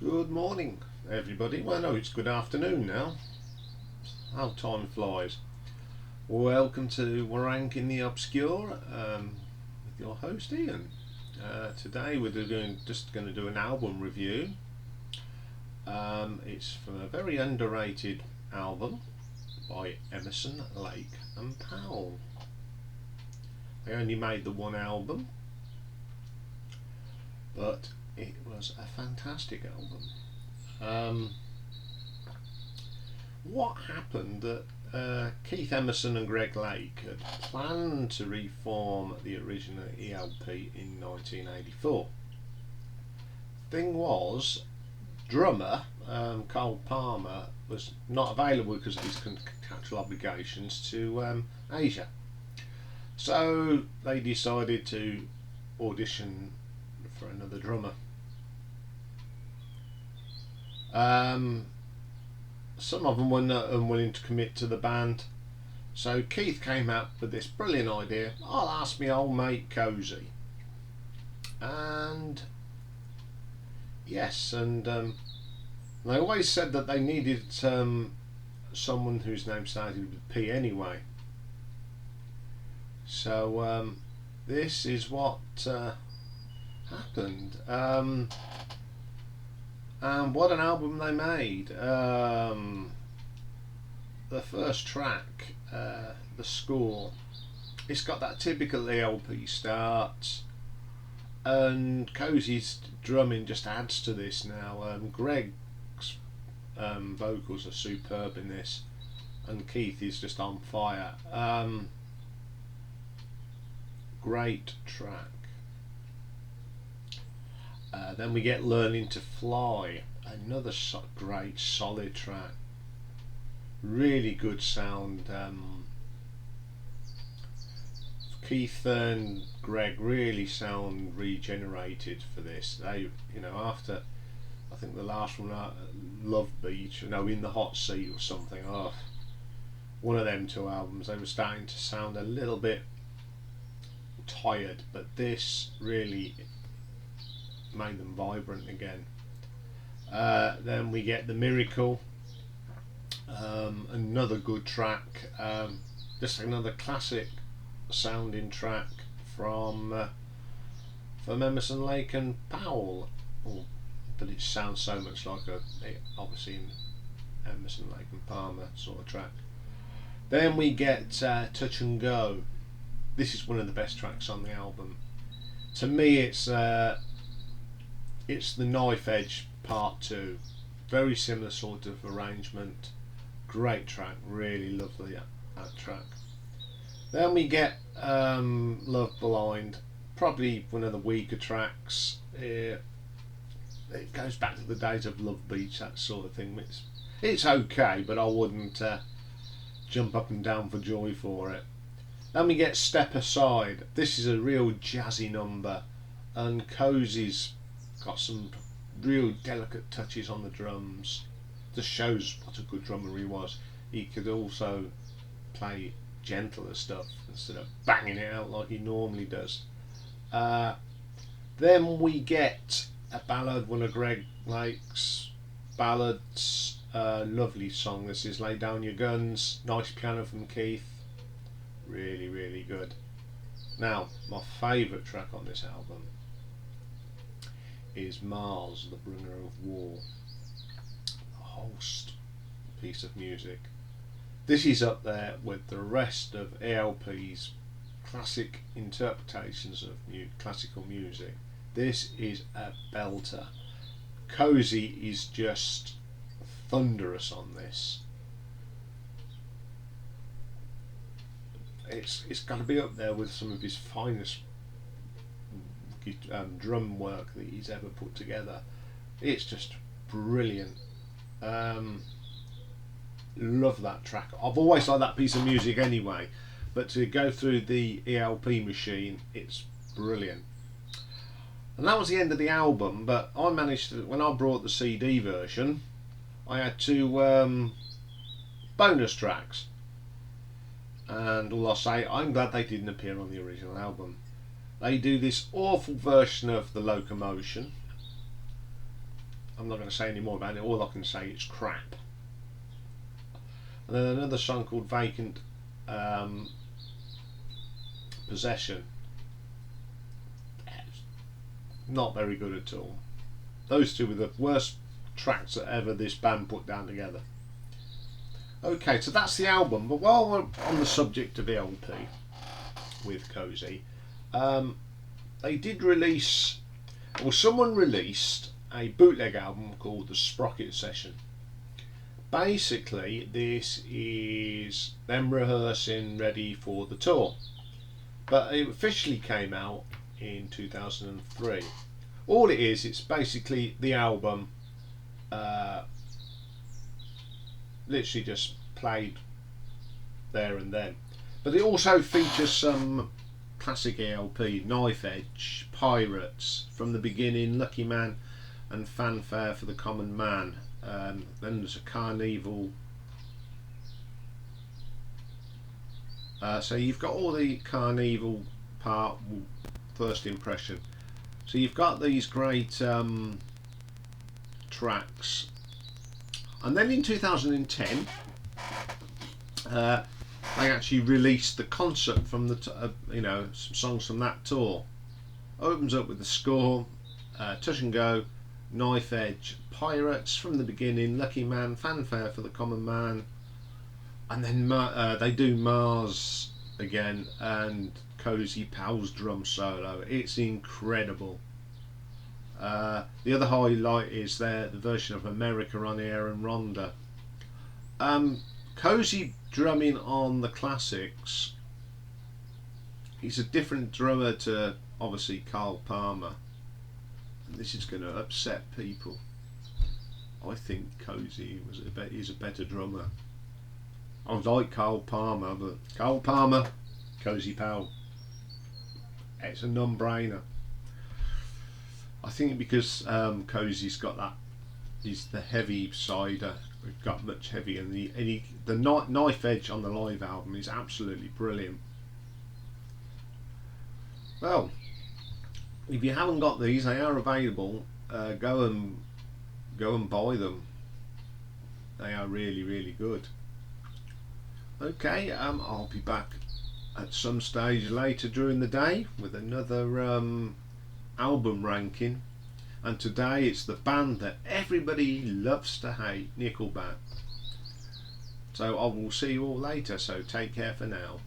Good morning, everybody. Well, no, it's good afternoon now. How time flies. Welcome to Rank in the Obscure with your host Ian. Today we're just going to do an album review. It's from a very underrated album by Emerson, Lake and Powell. They only made the one album, but it was a fantastic album. What happened that Keith Emerson and Greg Lake had planned to reform the original ELP in 1984. Thing was, drummer Cole Palmer was not available because of his contractual obligations to Asia. So they decided to audition for another drummer. Some of them were not unwilling to commit to the band, so Keith came up with this brilliant idea: I'll ask my old mate Cozy. And yes, and they always said that they needed someone whose name started with P anyway. So this is what happened. And what an album they made. The first track, The Score, it's got that typical ELP start, and Cozy's drumming just adds to this now. Greg's vocals are superb in this, and Keith is just on fire. Great track. Then we get Learning to Fly, another great solid track, really good sound. Keith and Greg really sound regenerated for this. They, after I think the last one, Love Beach, In the Hot Seat or something, one of them two albums, they were starting to sound a little bit tired, but this really made them vibrant again. Then we get The Miracle, another good track, just another classic sounding track from Emerson, Lake and Powell, but it sounds so much like obviously an Emerson, Lake and Palmer sort of track. Then we get Touch and Go. This is one of the best tracks on the album. To me, it's the Knife Edge Part 2. Very similar sort of arrangement. Great track, really lovely that track. Then we get Love Blind, probably one of the weaker tracks. It goes back to the days of Love Beach, that sort of thing. It's okay, but I wouldn't jump up and down for joy for it. Then we get Step Aside. This is a real jazzy number, and Cozy's got some real delicate touches on the drums. Just shows what a good drummer he was. He could also play gentler stuff instead of banging it out like he normally does. Then we get a ballad, one of Greg Lake's ballads. Lovely song this is, Lay Down Your Guns. Nice piano from Keith. Really, really good. Now, my favourite track on this album is Mars, the Bringer of War. A host piece of music. This is up there with the rest of ELP's classic interpretations of classical music. This is a belter. Cozy is just thunderous on this. It's got to be up there with some of his finest drum work that he's ever put together. It's just brilliant. Love that track. I've always liked that piece of music anyway, but to go through the ELP machine, it's brilliant. And that was the end of the album, but I managed to, when I brought the CD version, I had two bonus tracks. And all I'll say, I'm glad they didn't appear on the original album. They do this awful version of the Loco-Motion, I'm not going to say any more about it. All I can say, it's crap. And then another song called Vacant Possession. Not very good at all. Those two were the worst tracks that ever this band put down together. Okay, so that's the album. But while we're on the subject of the LP with Cozy, they did release, or someone released a bootleg album called the Sprocket Session. Basically, this is them rehearsing ready for the tour, but it officially came out in 2003. All it is, it's basically the album, literally just played there and then. But it also features some classic ELP, Knife Edge, Pirates, From the Beginning, Lucky Man, and Fanfare for the Common Man. Then there's a Carnival. So you've got all the Carnival part, first impression. So you've got these great tracks, and then in 2010 they actually released the concert from the some songs from that tour. Opens up with The Score, Touch and Go, Knife Edge, Pirates, From the Beginning, Lucky Man, Fanfare for the Common Man, and then they do Mars again, and Cozy Powell's drum solo. It's incredible. The other highlight is the version of America on Air and Rhonda. Cozy drumming on the classics. He's a different drummer to obviously Carl Palmer. And this is going to upset people. I think Cozy is a better drummer. I like Carl Palmer, but Carl Palmer, Cozy Powell. It's a non-brainer. I think because Cozy's got that, he's the heavy sider. We've got much heavier, and the Knife Edge on the live album is absolutely brilliant. Well, if you haven't got these, they are available. Go and buy them. They are really, really good. Okay, I'll be back at some stage later during the day with another album ranking, and today it's the band that everybody loves to hate, Nickelback. So I will see you all later, so take care for now.